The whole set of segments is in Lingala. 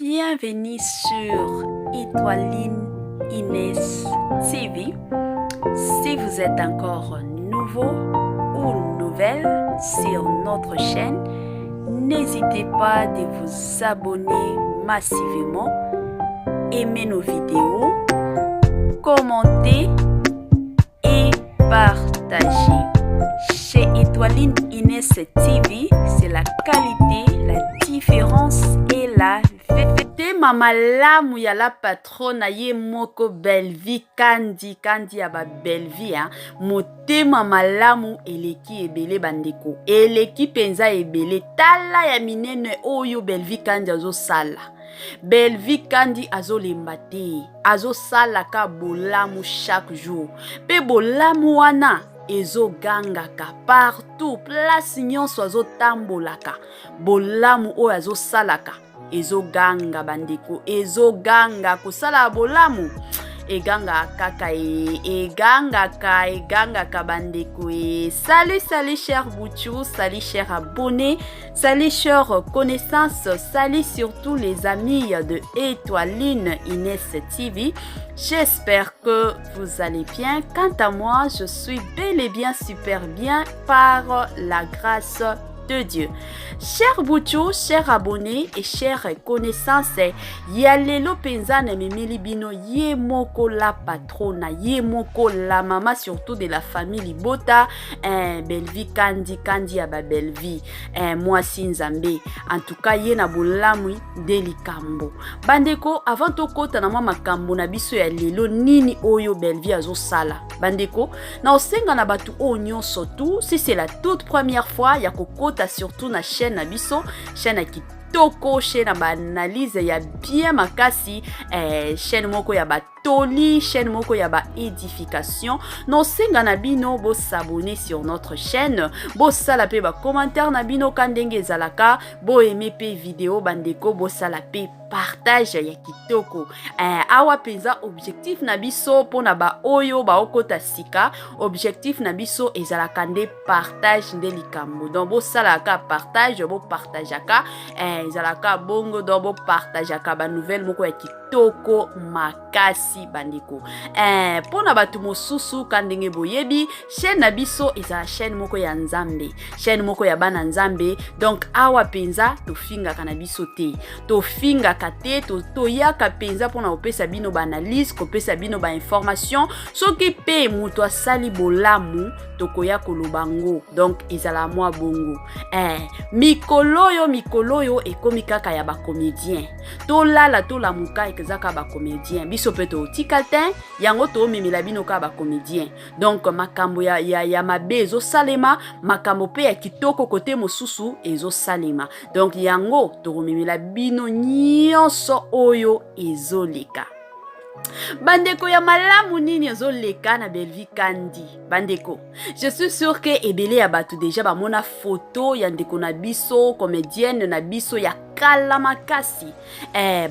Bienvenue sur Étoiline Inès TV. Si vous êtes encore nouveau ou nouvelle sur notre chaîne, n'hésitez pas de vous abonner massivement, aimer nos vidéos, commenter et partager. Chez Étoiline Inès TV, c'est la qualité, la différence et la vérité. Mama lamu ya la patrona ye moko Belvi kandi ya ba Belvi motema malamu eleki ebele bandeko eleki penza ebele tala ya minene oyo Belvi kandi azo sala. Belvi kandi azo lembate azo sala ka bolamu chaque jour pe bolamu wana ezo gangaka partout place nyonso azo tambolaka bolamu oyo azo salaka ezo ganga bandeko ezo ganga kosala bolamu eganga kaka eganga ka bandeko salut cher Bouchou, salut cher abonnés, salut cher connaissances, salut surtout les amis de Étoiline Inès TV. J'espère que vous allez bien. Quant à moi, je suis bel et bien super bien par la grâce de Dieu. Chers Bouchou, chers abonnés et chers connaissances, yalelo penzane memeli bino ye moko la patrona, ye moko la maman surtout de la famille Libota, Belvi kandi ya ba Belvi, moi Sinzambe. En tout cas, ye na bolamu delikambo. Bandeko, avant to kota na makambo na biso ya lelo nini oyo Belvi azo sala. Bandeko, na osenga na batu o nyonso tu, si c'est la toute première fois ya kokota surtout na chaîne na biso, chaîne à kitoko, chaîne à analyse ya bien makasi, chaîne moko ya ba toli, chaîne moko ya ba édification. No senga na bino bo s'abonner sur notre chaîne, bo sala pe ba commentaire na bino kandenge zalaka, bo aimer pe vidéo bandeko, bo sala pe partage ya kitoko. Awa penza objectif na biso pona ba oyo ba okota sika, objectif na biso ezalaka nde partage nde likambo. Donc bo salaka partage, bo partageaka, ezalaka bongo donc bo partageaka ba nouvelle moko ya kitoko makasi bandeko. Pona batu mosusu kandenge boyebi, chaîne na biso ezala chaîne moko ya Nzambe, chaîne moko ya bana Nzambe. Donc awa penza to finga kana biso te, to finga kate to yaka penza pona opesa bino ba analyse, kopesa bino ba information, soki pe muto asali bolamu tokoya kolobango. Donc ezala mwa bongo. Mikoloyo ekomi kaka ya ba comédien. To lala to la muka ezaka ba comédien. Biso pe to tikatin yango to memela bino ka ba comédien. Donc makambo ya mabe ezo salema, makambo pe ya kitoko kote mosusu ezo salema. Donc yango to memela bino nyonso oyo ezoleka. Bandeko ya malamu nini ezoleka na Belvi kandi. Bandeko, je suis sûr que ebele ya batu déjà ba mona photo ya ndeko na biso comédienne na biso ya kala makasi.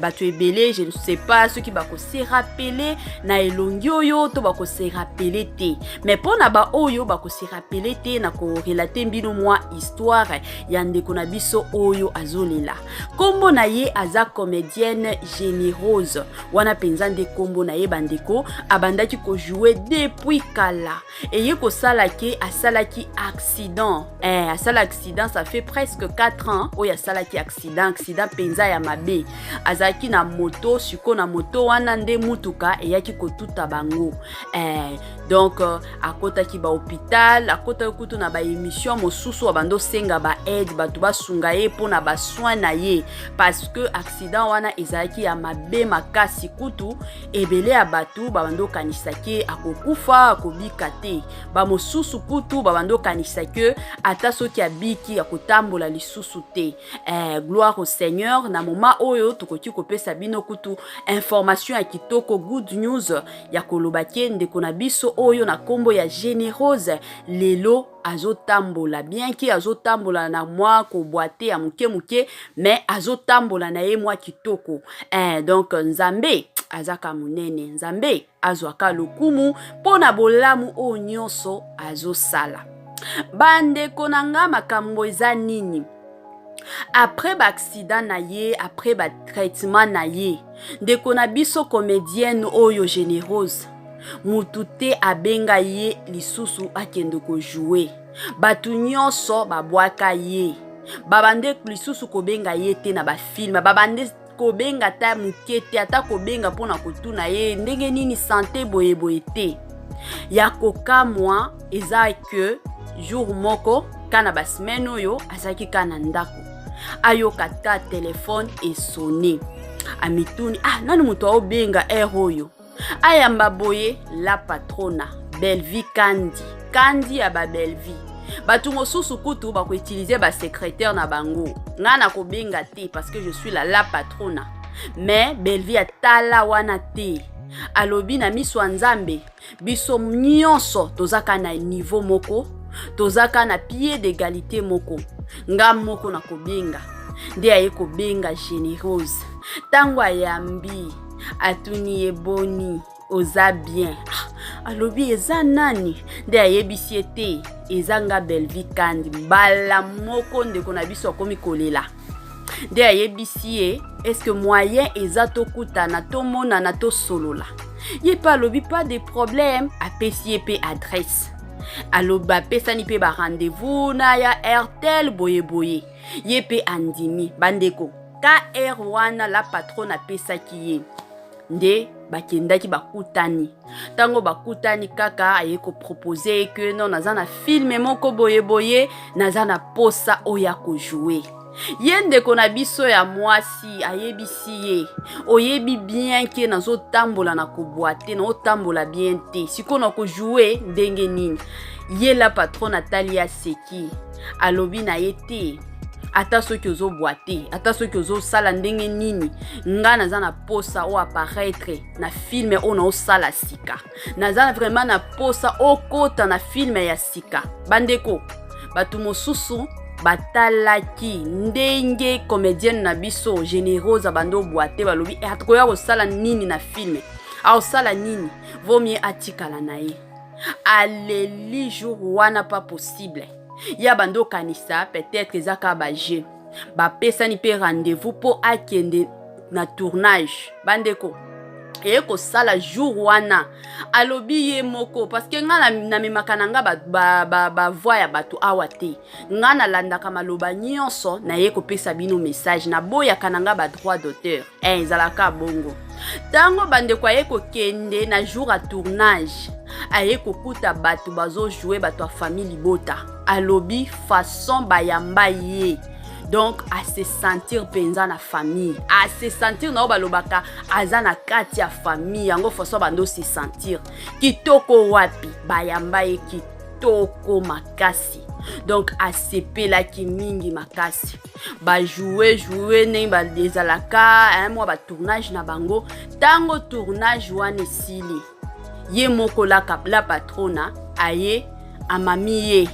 Batu ebele, je ne sais pas ceux qui bako se rappeler na elongi oyo to bako se rappeler te. Mais pona ba oyo bako se rappeler te na ko relater mbino mwa histoire ya ndeko na biso oyo azolela. Kombo na ye aza comédienne généreuse. Wana penza nde kombo na ye bandeko, abandaki ko jouer depuis kala. Et ye ko salaki asalaki accident. Asala accident, ça fait presque 4 ans oyo asalaki accident penza ya mabe. Azaki na moto, suko na moto wana nde mutuka eyaki kotuta bango. Donc akota ki ba hôpital, akota kutu na ba émission mosusu abando senga ba aide batu ba sunga ye pona ba soin na ye parce que accident wana ezaki ya mabe makasi kutu ebele ya batu babando kanisaki akokufa akobika te. Ba mosusu kutu babando kanisaki ata soki abiki akotambola lisusu te. Gloire au Seigneur, na moma oyo tokoki kopesa bino kutu information ya kitoko, good news ya kolobaki ndeko na biso oyo na kombo ya généreuse lelo azotambola, bien ki azotambola na mwa ko boite ya muke mais azotambola na ye mwa kitoko. Donc Nzambe azaka munene, Nzambe azwaka lokumu pona bolamu o nyonso azosala. Bandeko nanga makambo eza nini? après accident na ye, après traitement na ye, ndeko na biso comédienne oyo généreuse, mutu te abenga ye lisusu akende ko jouer. Batu nyonso babwaka ye. Babande lisusu kobenga ye te na ba film, babande kobenga ta mukete ata kobenga pona kotuna ye ndenge nini santé boye boye te. Ya kokamwa eza que jour moko kana ba semaine oyo azaki kana ndako. Ayoka ta téléphone et sonné. Amituni nani mutu obenga oyo. Ayamba boye la patrona Belle-Vie Kandi ya ba Belle-Vie. Batu mosusu kutu ba ko utiliser ba secrétaire na bango. Ngana ko benga te parce que je suis la patrona. Mais Belle-Vie atala wana te. Alobi na miso nzambe biso nyonso tozaka na niveau moko, tozaka na pied d'égalité moko. Nga moko na ko benga. Nde aye ko benga généreuse. Tango ayambi atuni eboni oza bien. Alobi eza nani? Nde ayebisi ete ezanga Belle-Vie Kandi bala moko ndeko na biso akomi kolela. Nde ayebisi est-ce que moyen eza tokutana tomonana to solola. Ye pa alobi pas de problème, apesi pe adresse. Aloba pesani pe ba rendez-vous na ya RTL boye boye. Ye pe andimi bandeko. KR wana la patronne apesaki ye. Nde bakendaki bakutani. Tango bakutani kaka aye ko proposer que non nazana film moko boye boye nazana posa oya ko jouer. Yende kona biso ya mwasi ayebisi ye. Oyebi bien ke nazo tambola na koboate na otambola bien te. Siko na ko jouer ndenge nini. Ye la patronne Atalia Seki. Alobi na yete. Ata soki ozo boite, ata soki ozo sala ndenge nini, nga naza na posa o apparaître na film o na sala sika. Naza vraiment na posa o kota na film ya sika. Bandeko, batu mosusu batalaki ndenge comédienne na biso généreuse bando boite balobi atokoya ko sala nini na film. A sala nini, vaut mieux atikala na ye. Aleli jour wana pas possible. Ya bando kanisa peut-être ezaka baje ba pesani pe rendez-vous pour akende na tournage bandeko ko sala jour wana alobi ye moko parce que nga na memaka nanga ba voix ya batu awate nga na landaka maloba nyonso na ye ko pesa bino message na boya kananga ba droit d'auteur ezalaka bongo tango bandeko ye ko kende na jour à tournage aye kokuta batu bazo jouer batu a famille libota alobi façon bayamba ye donc à se sentir penza na famille à se sentir na balobaka azana kati ya famille yango façon bando se sentir kitoko wapi bayamba ye kitoko makasi donc à sepela ki mingi makasi ba jouer ne ba dezalaka moi ba tournage na bango tango tournage wane sili ye moko la patrona aye amami ye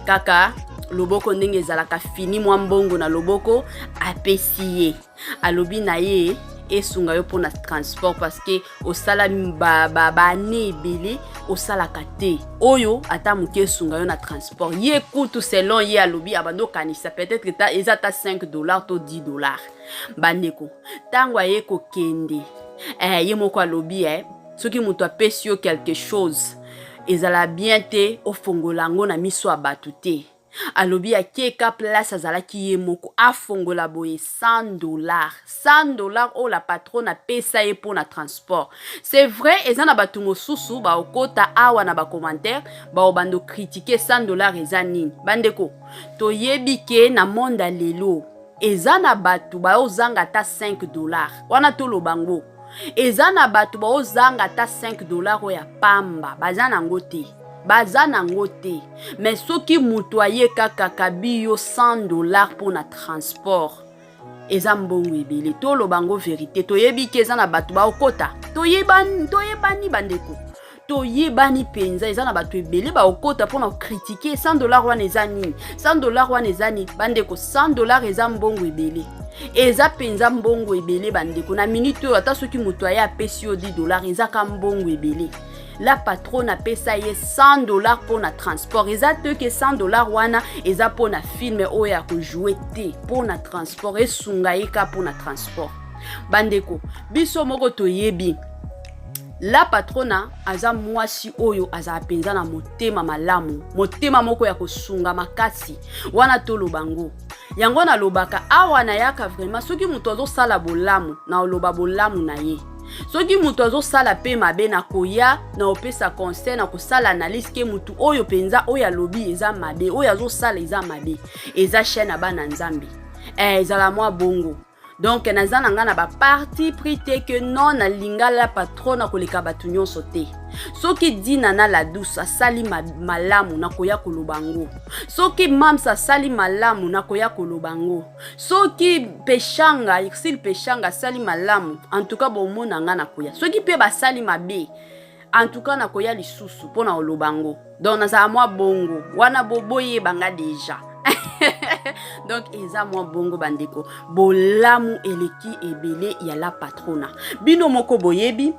kaka loboko ndenge ezalaka fini mwa mbongo na loboko apesi ye alobi na ye esunga yo pona transport parce que osala ba ne ebele osala kate oyo ata muke esunga yo na transport ye kutu selon ye alobi abando kanisa peut-être ezata $5 to $10 bandeko tango aye ko kende ye moko alobi soki mutu apesi yo quelque chose ezala bien te ofongolango na miso abatu te alobi akeka place azalaki ye moko afongola boye $100 o la patronne apesa ye pour na transport. C'est vrai eza na batu mosusu ba okota awa na ba commentaire ba obando critiquer $100 eza nini bandeko toyebi ke na monde lelo eza na batu ba ozanga ta $5 wana to lobango eza na batu ba ozanga ta $5 oya pamba bazana ngote mais soki mutu aye kaka kabi yo $100 pour na transport eza mbongo ebele to lobango vérité toyebi ke eza na batu ba okota toyebani bandeko toyebani penza eza na batu ebele ba okota pour na critiquer $100 wana eza nini $100 wana eza nini bandeko $100 eza mbongo ebele eza penza mbongo ebele bandeko na minute oyo ata soki mutu aye apesi yo $10 eza ka mbongo ebele la patronne apesa ye $100 pour na transport. Eza te que $100 wana eza pour na film oyo ya ko jouer te pour na transport et sunga yeka pour na transport. Bandeko, biso moko toyebi la patrona aza mwasi oyo aza penza na motema malamu, motema moko ya kosunga makasi wana tolo bango. Yango na lobaka awa na yaka vraiment soki muto azo sala bolamu na oloba bolamu na ye. Soki muto azo sala pe mabe na koya na opesa conseil na kosala analyse ke mutu oyo penza oyo alobi eza mabe, oyo azo sala eza mabe, eza chaîne bana nzambi. Ezala mwa bongo. Donc naza nanga na ba parti prité que non na linga la patrona koleka batu nyonso te. Soki dina na la douce sali malamu na koya kolobango. Soki mamsa sali malamu na koya kolobango. Soki peshanga s'il peshanga sali malamu en tout cas bomo nanga na koya. Soki pe ba sali mabe en tout cas na koya lisusu pona olobango. Donc naza mwa bongo wana boboye banga déjà. Donc eza mwa bongo bandeko bolamu eleki ebele ya la patrona bino moko boyebi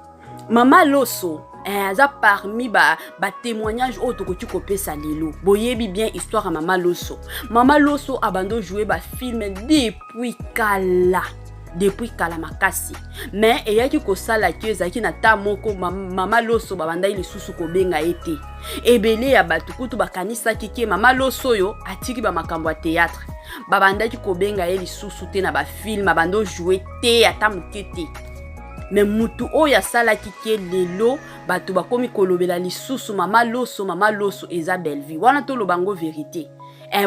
mama loso aza parmi ba témoignage o tokoki kopesa lelo boyebi bien histoire ya mama loso abando jouer ba film depuis kala makasi mais eyaki kosala ki ezaki na ta moko mama loso babanda ile susu ko benga ete ebele ya batu kutu bakanisa kike mama loso yo atiki ba makambo ya théâtre babanda ki ko benga ele susu te na ba film abando jouer te ata mukete mais mutu oya sala kike lelo batu bakomi kolobela lisusu mama loso eza belle vie wana to lobango vérité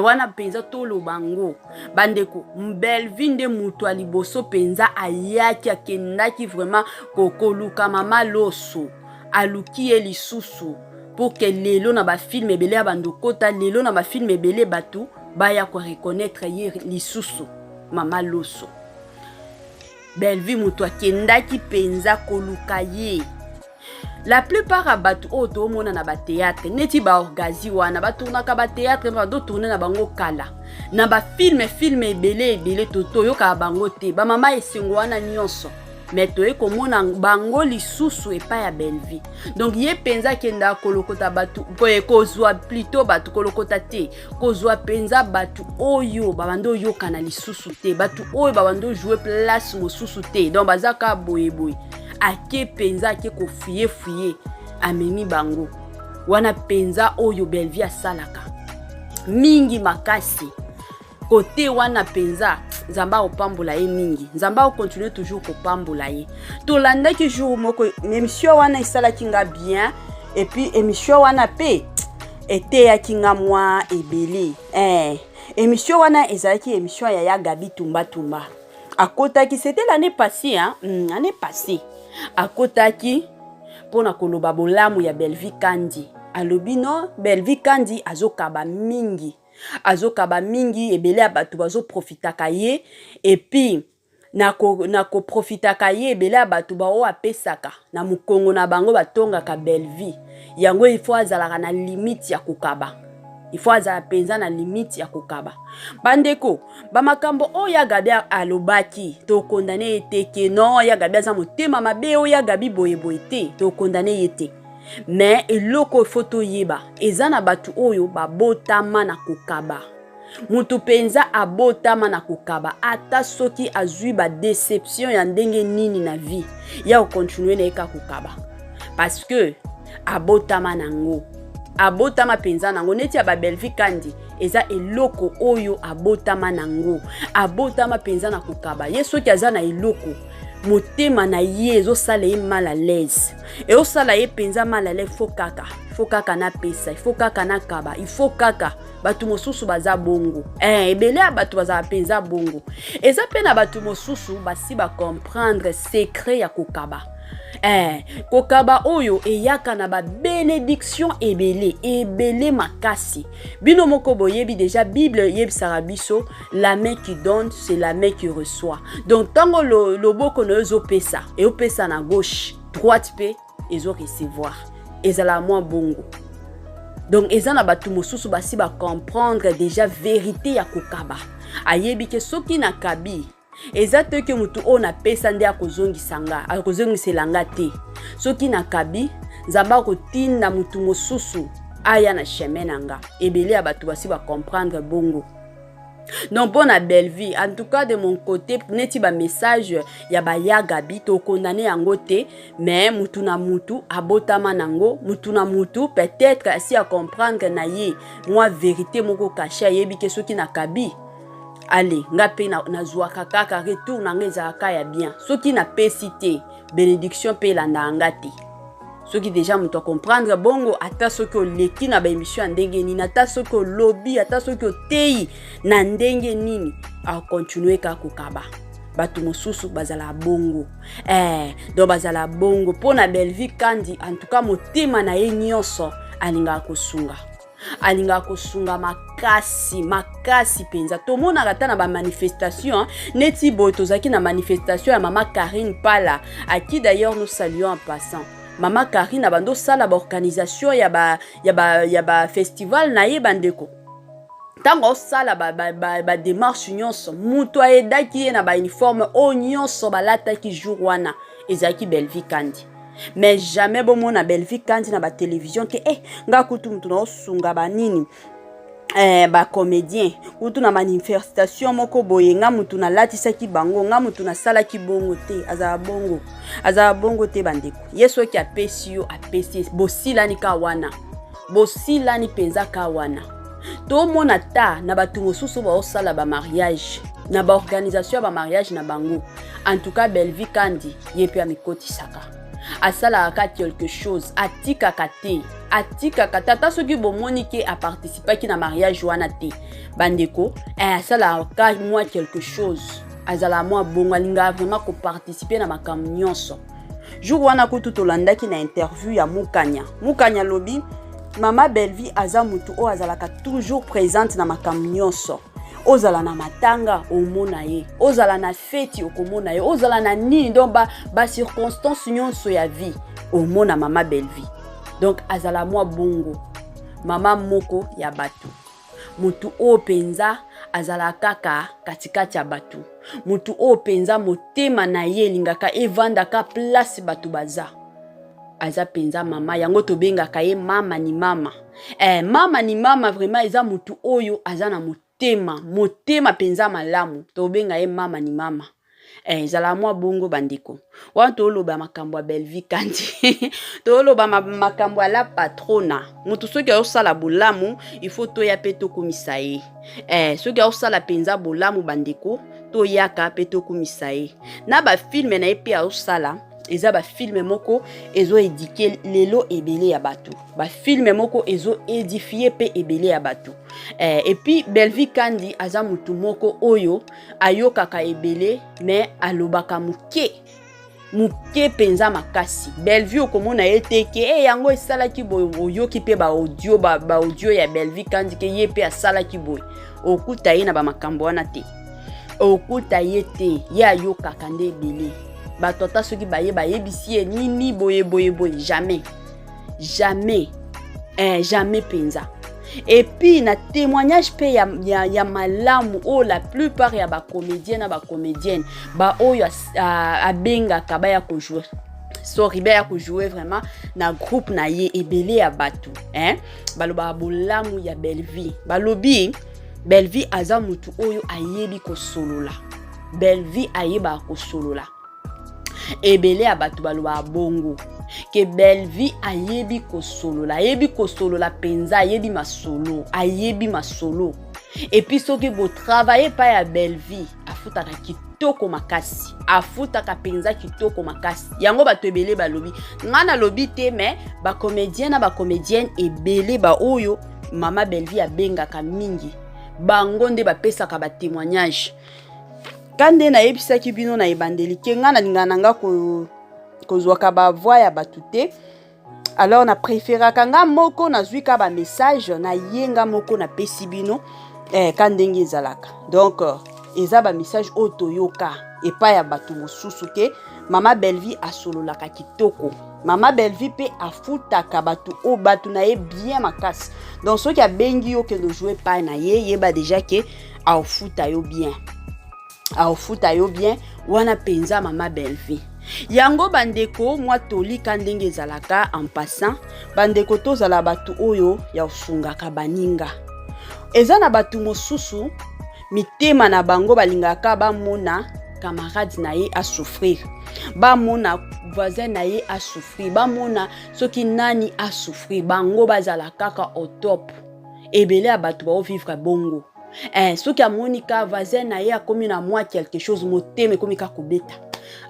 wana penza to lobango bandeko belle vie nde mutu aliboso penza ayaki akendaki vraiment kokoluka mama loso aluki ye lisusu pour que lelo na ba film ebele abandokota lelo na ba film ebele batu baya ko reconnaître ye lisusu mama loso belle vie mutu akendaki penza koluka ye. La plupart à batu oto mona na ba théâtre neti ba orgazi wana ba tournaka ba théâtre ba do tourner na bango kala na ba film ebele toto yoka bango te ba mama esengo wana nyonso mais toye komona bango lisusu epa ya belle vie. Donc ye penza kenda kolokota batu kozwa plutôt batu kolokota te kozwa penza batu oyo babando yoka na lisusu te batu oyo babando jouer place mosusu te donc bazaka boye ake penza ake ko fuye amemi bango wana penza oyo belle vie asalaka mingi makasi côté wana penza nzamba opambola ye mingi nzamba continue toujours kopambola ye tolanda ki jour moko émission wana isalaki nga bien et puis émission wana pe ete ya kinga mwa ebele émission wana ezalaki émission ya Gabi Tumba akotaki c'était l'année passée année passée akotaki pona koloba bolamu ya Belle Vie Kandi alobino Belle Vie Kandi azokaba mingi ebele abatu bazo profitaka ye et puis nako profitaka ye ebele abatu ba o apesaka na mukongo na bango batongaka Belle Vie yango il faut azalaka na limite ya kokaba. Il faut azala penza na limite ya kokaba. Bandeko, ba makambo oya Gabi alobaki, to condamné ete ke non ya Gabi za motema mabe oya Gabi boye te, to condamné yete. Mais eloko photo yeba, ezana batu oyo babotama na kokaba. Mutu penza abotama na kokaba, ata soki azui ba déception ya ndenge nini na vie, ya o continuer na eka kokaba. Parce que abotama nango. Abotama penza nango neti ya ba Belle Vie Kandi eza eloko oyo abotama nango abotama penza na kokaba yeso ki aza na eloko motema na ye ezo sala ye mal à l'aise e o sala ye penza mal à l'aise faut kaka na pesa il faut kaka na kaba il faut kaka batu mosusu baza bongo ebele batu baza penza bongo eza pe na batu mosusu basi ba comprendre secret ya kokaba. Kokaba oyo eyaka na ba bénédiction ebele makasi. Bino moko boyebi déjà Bible yebisaka biso la main qui donne c'est la main qui reçoit. Donc tango loboko no ezo pesa e opesa na gauche droite pe ezo recevoir. Ezala mwa bongo. Donc ezana batu mosusu basi ba comprendre déjà vérité ya kokaba. Ayebi ke soki na kabi ezate ke mutu ona pesa nde akozongisanga akozongiselanga te soki na kabi nzamba kotinda mutu mosusu aya na chemin nanga ebele ya bato basi ba comprendre bongo. Donc bon à belle vie, en tout cas de mon côté, neti ba message ya ba yagabi to condamné yango te, mais mutu na mutu abotama nango, mutu na mutu peut-être si à comprendre na ye, moi vérité moko caché yebi ke soki na kabi. Allez, nga pe na zwa kaka retour na ngeza ka ya bien. Soki na pesité, bénédiction pe la na te. Ceux qui déjà m'ont comprendre bongo ata ceux qui leki na ba émission ndenge nini ata ceux qui lobby ata ceux qui tei na ndenge nini a continuer ka kokaba batu mosusu bazala bongo donc bazala bongo pona belle vie kandi en tout cas motema na ye nyonso alinga kosunga makasi penza to mona kata na ba manifestation neti botozaki na manifestation ya mama Karine Pala à qui d'ailleurs nous saluons en passant. Mama Karine abando sala ba organisation ya ba festival na ye bandeko. Tango sala ba démarche nyonso mutu aedaki na ba uniforme o nyonso balata ki jour wana ezaki belle vie kandi. Mais jamais bon mona belle vie kandi na ba télévision ke nga kutu mutu na osunga ba nini ba comédien kutu na manifestation moko boye nga mutu na latisaki bango nga mutu na sala ki bongo te azala bongo te bandeko yeso ki apesi bosilani ka wana bosilani penza ka wana to mona ta na batu mosusu ba osala ba mariage na ba organisation ba mariage na bango en tout cas belle vie kandi yepe a mikoti saka asala aka quelque chose atika kate tata soki bomoni ke a participer ki na mariage wana te bandeko asala aka moi quelque chose azala moi bongo alinga vraiment ko participer na makambo nyonso jour wana ko tutolandaki na interview ya Mukanya lobi mama belle vie aza mutu o azalaka toujours présente na makambo nyonso ozala na matanga omona ye ozala na feti okomona ye ozala na nini donc ba circonstance nyonso ya vie omona mama belle vie donc azala moi bongo mama moko ya batu mutu o penza azala kaka katikati ya batu mutu o penza motema na ye lingaka evanda ka place batu baza aza penza mama yango tobengaka ye mama ni mama vraiment eza mutu oyo aza na motema penza malamu tobenga ye mama ni mama ezala mwa bongo bandeko wana toloba makambo ya belle vie kandi toloba makambo ya la patrona mutu soki osala bolamu il faut toya pe tokomisa ye soki osala penza bolamu bandeko toyaka pe tokomisa ye na ba film na ye pe osala eza ba film moko ezo édiquer lelo ebele ya batu ba film moko ezo édifier pe ebele ya batu et puis belle vie kandi aza mutu moko oyo ayokaka ebele mais alobaka muke penza makasi belle vie okomona eteke yango esala ki boy oyoki pe ba audio ya belle vie kandi ke ye pe asala ki boy okuta ye na ba makambo wana te okuta ye te ya ayokaka nde ebele batota soki bayebisi nini boye jamais penza et puis na témoignage pe ya malamu la plupart ya ba comédien na ba comédienne ba oyo abenga kabaya ko jouer sorry ba ko jouer vraiment na groupe na ye ebele ya batu baloba bolamu ya belle vie balobi belle vie aza mutu oyo ayebi ko solola belle vie ayeba ko solola ebele abatu baloba bongo ke belle vie ayebi ko solola penza ayebi masolo et puis soki bo travailler pa ya belle vie afutaka kitoko makasi afutaka penza kitoko makasi yango bato ebele balobi ngana lobi te mais ba comédien na ba comédienne ebele ba oyo mama belle vie abengaka mingi bango nde bapesaka ba témoignage kande na yebisaki bino na ebandeli kenga na lingana kozwaka ba voix ya batute alors na préféraka nga moko na zwika ba message na yenga moko na pesi bino kandenge ezalaka donc eza ba message otoyoka epa ya batu mosusu ke mama belle vie asololaka kitoko mama belle vie pe afutaka batu na ye bien makasi donc soki abengi yo ke no jouer pa na ye yeba déjà ke afuta yo bien aofuta yo bien wana penza mama Belle-Vie. Yango bandeko mwa tolika ndenge ezalaka en passant bandeko tozala batu oyo ya osungaka baninga. Eza na batu mosusu mitema na bango balingaka bamona camarade na ye a souffrir, bamona voisin na ye a souffrir, bamona soki nani a souffrir, bango bazala kaka au top. Ebele ya batu bao vivre bongo. Soki amoni ka voisin na ye akomi na mwa quelque chose moteme komi ka kubeta.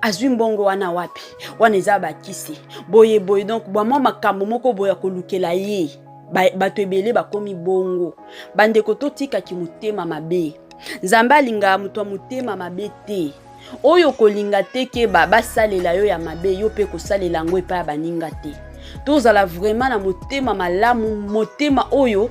Azwi mbongo wana wapi? Wana eza bakisi. Boye boye donc bamwa makambo moko boya kolukela ye. Bato ebele bakomi bongo. Bandeko totika ki motema mabe. Nzambe alinga mutu motema mabe te. Oyo kolinga te ke basalela yo ya mabe yo pe kosalela ngo epa ya baninga te. Tozala vraiment na motema malamu motema oyo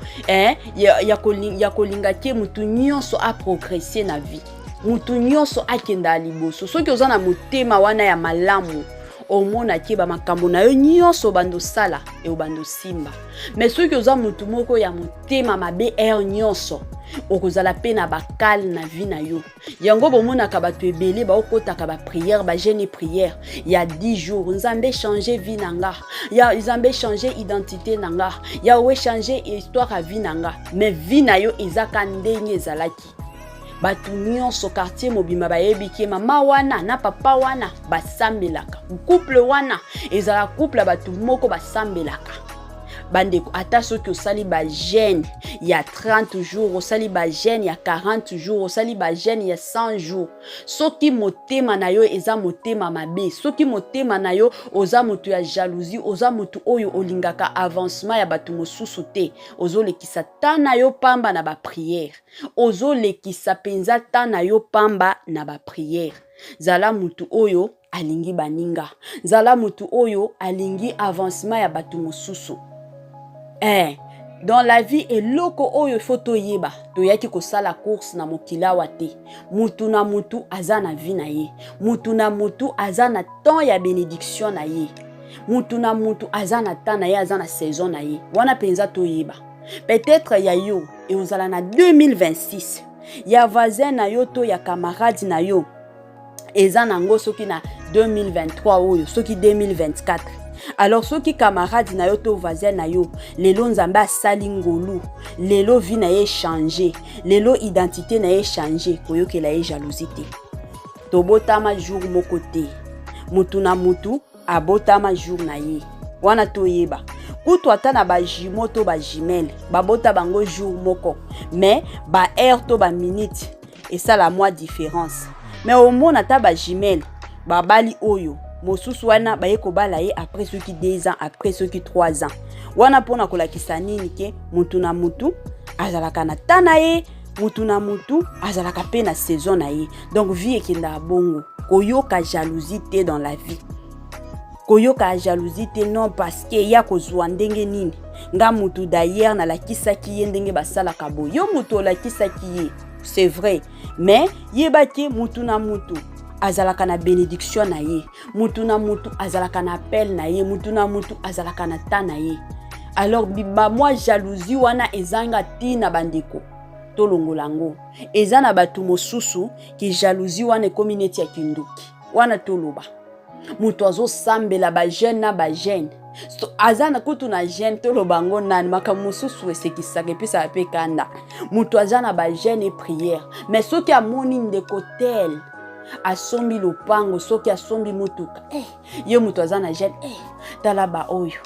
ya kolinga ke mutu nyonso a progresser na vie. Mutu nyonso akenda liboso. Soki oza na motema wana ya malamu omona ke ba makambo na yo nyonso bando sala e bando simba. Mais soki oza mutu moko ya motema mabe nyonso okozala pe na bakal na vie na yo. Yango bomona ka batu ebele ba okotaka ba prière ba jeûne prière ya 10 jours nzambe changer vie nanga, ya nzambe changer identité nanga, ya we changer histoire à vie nanga, mais vie na yo ezaka ndenge ezalaki. Batu nyonso quartier mobima bayebi ke mama wana na papa wana basambelaka, couple wana ezala couple batu moko basambelaka. Bandeko ata soki osali ba jeûne ya 30 jours, osali ba jeûne ya 40 jours, osali ba jeûne ya 100 jours, soki motema na yo eza motema mabe, soki motema na yo oza mutu ya jalousie, oza mutu oyo olingaka avancement ya batu mosusu te, ozolekisa ta na yo pamba na ba prière, ozolekisa penza ta na yo pamba na ba prière. Zala mutu oyo alingi baninga, zala mutu oyo alingi avancement ya batu mosusu. Dans la vie eloko oyo foto yeba toyaki kosala course na mokila wate. Mutu na mutu aza na vie na ye, mutu na mutu aza na temps ya bénédiction na ye, mutu na mutu aza na temps na ye, aza na saison na ye. Wana penza toyeba peut-être ya yo et ozala na 2026 ya voisin na yo to ya camarade na yo eza nango soki na 2023 oyo soki 2024. Alors soki camarade na yo to voisin na yo lelo nzambe asali ngolu, lelo vie na ye changer, lelo identité na ye changer, koyokela ye jalousie te. Tobotama jour moko te, mutu na mutu abotama jour na ye. Wana toyeba kutu ata na ba jumeau to ba jumelle babota bango jour moko, mais ba heure to ba minute et ça la moi différence. Mais au moins ata ba jumelle babali oyo mosusu wana baye kobala ye après ceux qui 2 ans, après ceux qui 3 ans. Wana pona kolakisa nini ke mutu na mutu azalaka na tana ye, mutu na mutu azalaka pe na saison na ye. Donc vie ekenda bongo. Koyoka jalousie te dans la vie. Koyoka jalousie te non parce que ya kozwa ndenge nini. Nga mutu d'ailleurs na lakisa ki ye ndenge basala kabo. Yo mutu lakisa ki ye. C'est vrai. Mais yebaki mutu na mutu azalaka na bénédiction na ye, mutu na mutu azalaka na appel na ye, mutu na mutu azalaka na ta na ye. Alors biba moi jalousie wana ezanga tina bandeko tolongolango eza na batu mosusu ki jalousie wana ekomi neti ya kinduki wana toloba mutu azo sambela ba jeune na ba jeune azana kutu na jeune tolobango nani maka mosusu esekisaka epesa ape kanda mutu azana ba jeune et prière. Mais soki amoni ndeko tel asombi lopango, soki asombi mutuka ye mutu azana jeune tala ba oyo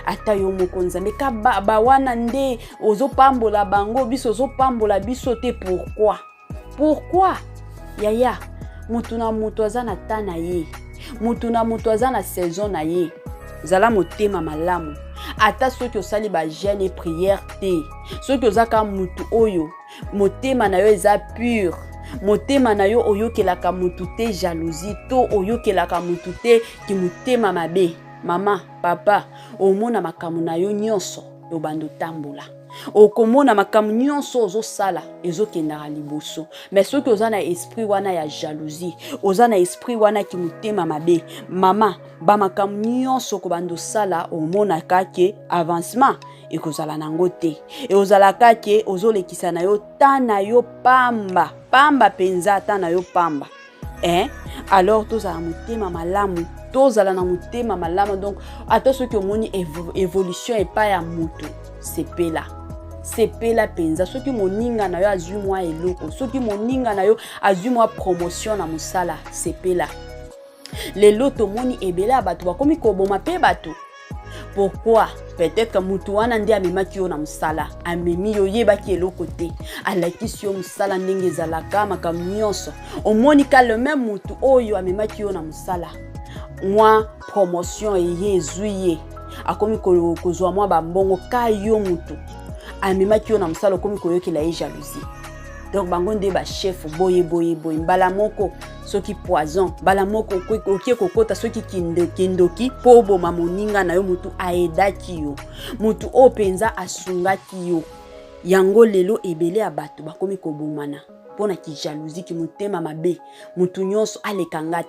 ata yo moko nzambe ka ba wana nde ozopambola bango biso ozopambola biso te. Pourquoi yaya mutu na mutu azana ta na ye, mutu na mutu azana saison na ye. Zala motema malamu ata soki osali ba jeûne et prière te, soki ozaka mutu oyo motema na yo eza pur, motema na yo oyokelaka mutu te jalousie to oyokelaka mutu te ki motema mabe. Mama, papa, omona makamu na yo nyonso yo bando tambola. Okomona makamu nyonso ozosala ezokendaka liboso. Mais soki oza na esprit wana ya jalousie, oza na esprit wana ki motema mabe, mama, ba makamu nyonso ko bando sala omona kake avancement ekozala nango te. E ozala kake ozolekisa na yo ta na yo pamba. pamba penza ata na yo pamba alors tozala motema malamu tozala na motema malamu donc ata soki omoni évolution epai ya mutu sepela penza soki moninga na yo azwi mwa eloko soki moninga na yo azwi mwa promotion na mosala sepela lelo tomoni ebele ya bato bakomi koboma pe bato. Pourquoi? Peut-être mutu wana nde amemaki yo na mosala amemi yo yebaki eloko te alakisi yo mosala ndenge ezalaka makambo nyonso omoni ka le même mutu oyo amemaki yo na mosala mwa promotion eye ezwi ye akomi kozwa mwa bambongo ka yo mutu amemaki yo na mosala okomi koyokela ye jalousie. Donc bango nde ba chef boye mbala moko soki poison mbala moko okie kokota soki kindoki po boma moninga na yo mutu aedaki yo mutu o penza asungaki yo yango lelo ebele ya bato bakomi kobomana pona ki jalousie ki motema mabe mutu nyonso alekanga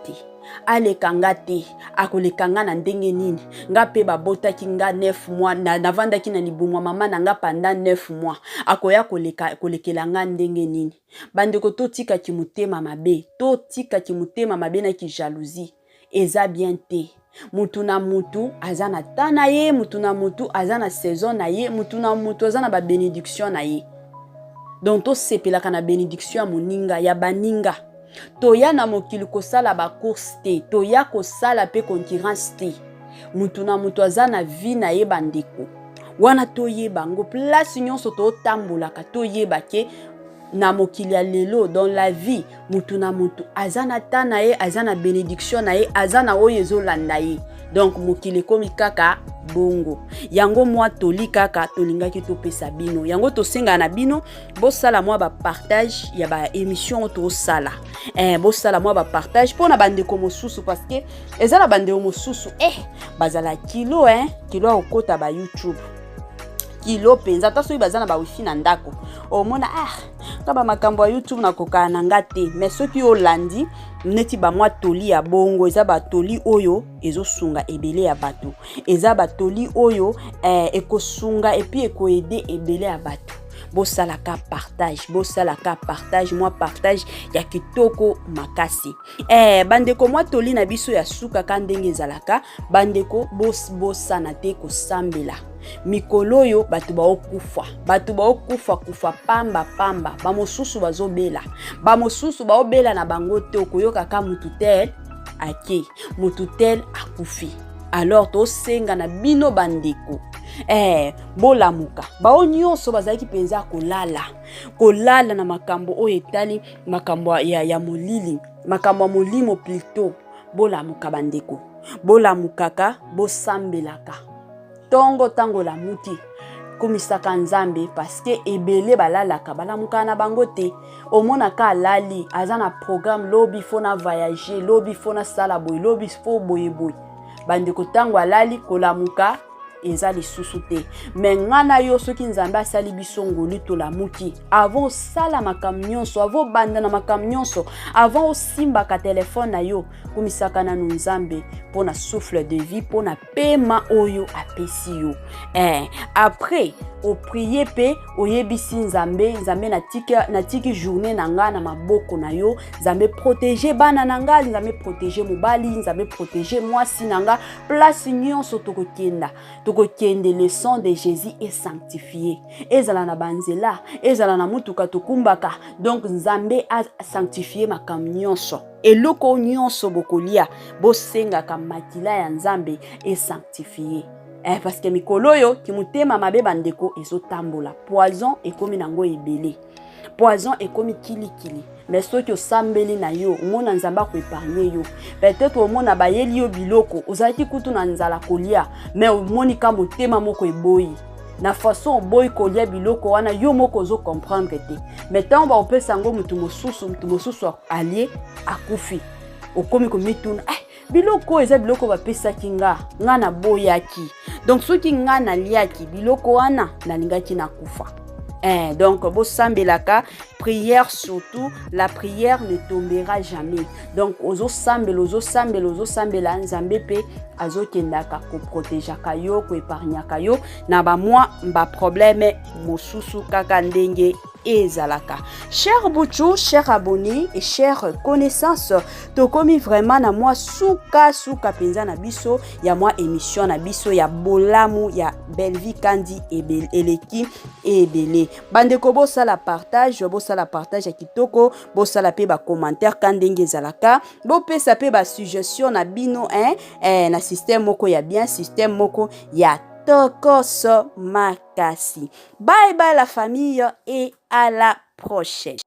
te akolekanga na ndenge nini nga pe babotaki nga 9 mois navandaki na libumwa mama na nga panda 9 mois akoya kolekela nga ndenge nini. Bandeko totika ki motema mabe na ki jalousie eza bien te. Mutu na mutu azana tana ye mutu na mutu azana saison na ye mutu na mutu azana ba bénédiction na ye. Donc to sepelaka na bénédiction ya moninga ya baninga toya na mokili kosala ba course te toya kosala pe concurrence te mutu na mutu azana vie na ye bandeko wana toyeba ngo place nyonso to tambolaka toyeba ke na mokili ya lelo dans la vie mutu na mutu azana tana ye azana bénédiction na ye azana oyo ezolanda ye. Donc mokili komi kaka bongo yango mwa toli kaka tolingaki topesa bino yango tosenga na bino bosala mwa ba partage ya ba émission to sala bosala mwa ba partage pona bandeko mosusu parce que ezala bandeko mosusu bazala kilo okota ba YouTube kilo penza ta soki bazana ba wifi na ndako omona kaba makambo ya YouTube na koka na ngate mais soki olandi neti ba mwa toli ya bongo eza ba toli oyo ezosunga ebele ya bato eza ba toli oyo ekosunga et puis ekoede ebele ya bato bosala ka partage moi partage ya kitoko makasi bandeko mwa toli na biso ya suka ka ndenge ezalaka bandeko bosana te kosambela mikolo yo bato baokufa pamba bamosusu bazobela bamosusu baobela na bango te okoyoka ka mutu tel akufi. Alors to senga na bino bandeko bolamuka bao nyonso bazalaki penza kolala na makambo oyo etali makambo ya molili makambo ya molimo plutôt bolamuka bandeko bolamukaka bosambelaka tango la muti komisaka nzambe parce que ebele balalaka balamuka na bango te omona ka lali azana programme lobi fona voyager lobi fona sala boy lobi fo boy bandeko tango alali kolamuka eza lisusu te mais ngana yo soki nzambe asali biso ngolu to la muki avant sala makambo nyonso avant banda na makambo nyonso avant osimba ka telefone na yo komisaka na nzambe pona souffle de vie pona pema oyo apesi yo après o prier pe oyebisi nzambe na tiki journée na nga na maboko na yo nzambe protéger bana na nga nzambe protéger mobali nzambe protéger mwasi na nga place nyonso tokokende le sang de Jésus est sanctifié ezala na banzela ezala na mutuka tokumbaka donc nzambe a sanctifié makambo nyonso eloko nyonso bokolia bosenga ka makila ya nzambe est sanctifié parce que mikolo yo ki mutema mabe bandeko ezotambola poison ekomi nango ebele poison ekomi kilikili mais soki osambeli na yo omona nzamba ko épargner yo peut-être omona bayeli yo biloko ozalaki kutu na nzala kolia mais omoni ka motema moko eboyi na façon boy kolia biloko wana yo moko zo comprendre te mais tant ba opesa ngo mutu mosusu allié akufi okomi ko mituna biloko eza biloko bapesa kinga na boyaki donc soki nga na liaki biloko wana nalingaki na kufa donc bosambelaka prière surtout, la prière ne tombera jamais. Donc ozo sambela nzambe pe azokendaka ko protégeaka yo ko épargnaka yo na ba moi ba problème mosusu kaka ndenge ezalaka. Cher Bouchou, cher abonné et chers connaissances, tokomi vraiment na moi suka penza na biso ya moi émission na biso ya bolamu ya belle vie kandi eleki ebele. Bandeko bosala partage ya kitoko, bosala pe ba commentaire kandenge ezalaka, bopesa pe ba suggestion na bino na système moko ya bien, système moko ya Tokos makasi. Bye bye la famille et à la prochaine.